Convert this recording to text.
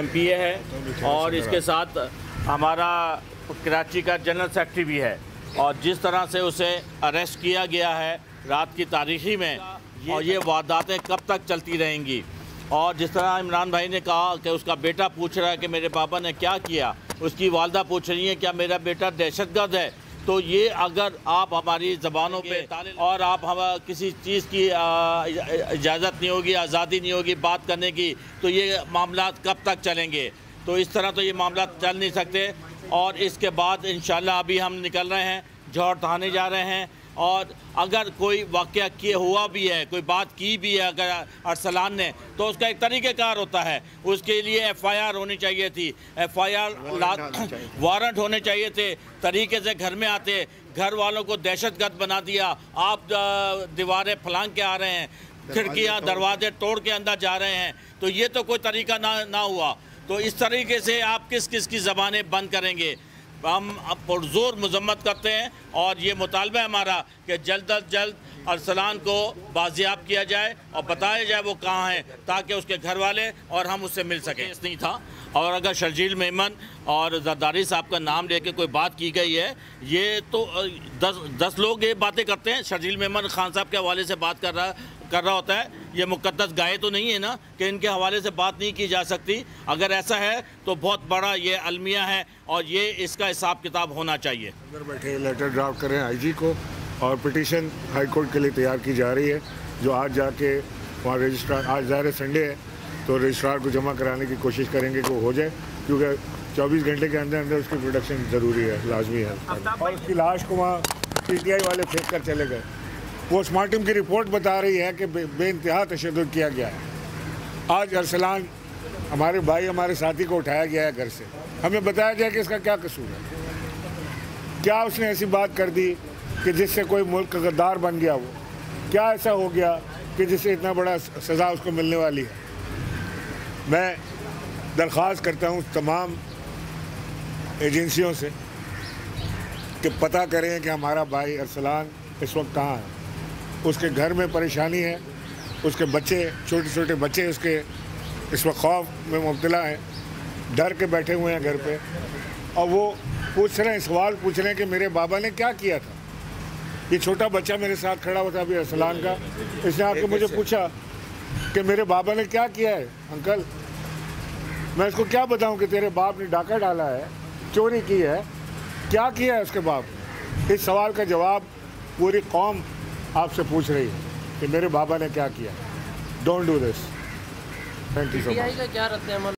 MPA है और इसके साथ हमारा कराची का जनरल सेक्रेटरी भी है। और जिस तरह से उसे अरेस्ट किया गया है रात की तारीखी में, और ये वारदातें कब तक चलती रहेंगी। और जिस तरह इमरान भाई ने कहा कि उसका बेटा पूछ रहा है कि मेरे पापा ने क्या किया, उसकी वालदा पूछ रही है क्या मेरा बेटा दहशतगर्द है। तो ये अगर आप हमारी ज़बानों पे और आप हम किसी चीज़ की इजाज़त नहीं होगी, आज़ादी नहीं होगी बात करने की, तो ये मामला कब तक चलेंगे। तो इस तरह तो ये मामला चल नहीं सकते। और इसके बाद इंशाल्लाह अभी हम निकल रहे हैं, जौहर थाने जा रहे हैं। और अगर कोई वाक़या किया हुआ भी है, कोई बात की भी है अगर अरसलान ने, तो उसका एक तरीक़ेकार होता है। उसके लिए FIR होनी चाहिए थी, FIR वारंट होने चाहिए थे। तरीके से घर में आते, घर वालों को दहशतगर्द बना दिया। आप दीवारें फलांग के आ रहे हैं, खिड़कियाँ दरवाजे तोड़ के अंदर जा रहे हैं, तो ये तो कोई तरीका ना हुआ। तो इस तरीके से आप किस किस की ज़बानें बंद करेंगे। हम पुरजोर मजम्मत करते हैं और ये मुतालबा है हमारा कि जल्द अज जल्द अरसलान को बाजियाब किया जाए और बताया जाए वो कहाँ है, ताकि उसके घर वाले और हम उससे मिल सकें। नहीं था। और अगर शर्जील मेमन और जरदारी साहब का नाम लेके कोई बात की गई है, ये तो 10 लोग ये बातें करते हैं। शर्जील मेमन खान साहब के हवाले से बात कर रहा होता है। ये मुकद्दस गाय तो नहीं है ना कि इनके हवाले से बात नहीं की जा सकती। अगर ऐसा है तो बहुत बड़ा ये अलमिया है और ये इसका हिसाब किताब होना चाहिए। अंदर बैठे लेटर ड्राफ्ट करें IG को, और पिटीशन हाई कोर्ट के लिए तैयार की जा रही है, जो आज जाके वहाँ रजिस्ट्रार, आज ज़ाहिर संडे है तो रजिस्ट्रार को जमा कराने की कोशिश करेंगे कि वो हो जाए, क्योंकि 24 घंटे के अंदर अंदर उसकी प्रोडक्शन ज़रूरी है, लाजमी है। और उसकी लाश को वहाँ PTI वाले फेंक कर चले गए। पोस्टमार्टम की रिपोर्ट बता रही है कि बेइंतहा तशद्दुद किया गया है। आज अरसलान हमारे भाई, हमारे साथी को उठाया गया है घर से। हमें बताया जाए कि इसका क्या कसूर है। क्या उसने ऐसी बात कर दी कि जिससे कोई मुल्क का गद्दार बन गया? वो क्या ऐसा हो गया कि जिससे इतना बड़ा सज़ा उसको मिलने वाली है? मैं दरख्वास्त करता हूँ तमाम एजेंसियों से कि पता करें कि हमारा भाई अरसलान इस वक्त कहाँ है। उसके घर में परेशानी है, उसके बच्चे, छोटे छोटे बच्चे उसके इस वक्त खौफ में मुब्तला हैं, डर के बैठे हुए हैं घर पे। और वो पूछ रहे हैं, सवाल पूछ रहे हैं कि मेरे बाबा ने क्या किया था। ये छोटा बच्चा मेरे साथ खड़ा हुआ था अभी अरसलान का, इसने आके मुझे पूछा कि मेरे बाबा ने क्या किया है। अंकल, मैं इसको क्या बताऊं कि तेरे बाप ने डाका डाला है, चोरी की है, क्या किया है उसके बाप ने? इस सवाल का जवाब पूरी कौम आपसे पूछ रही है कि मेरे बाबा ने क्या किया। Don't do this. Thank you so much. क्या रद्द अमल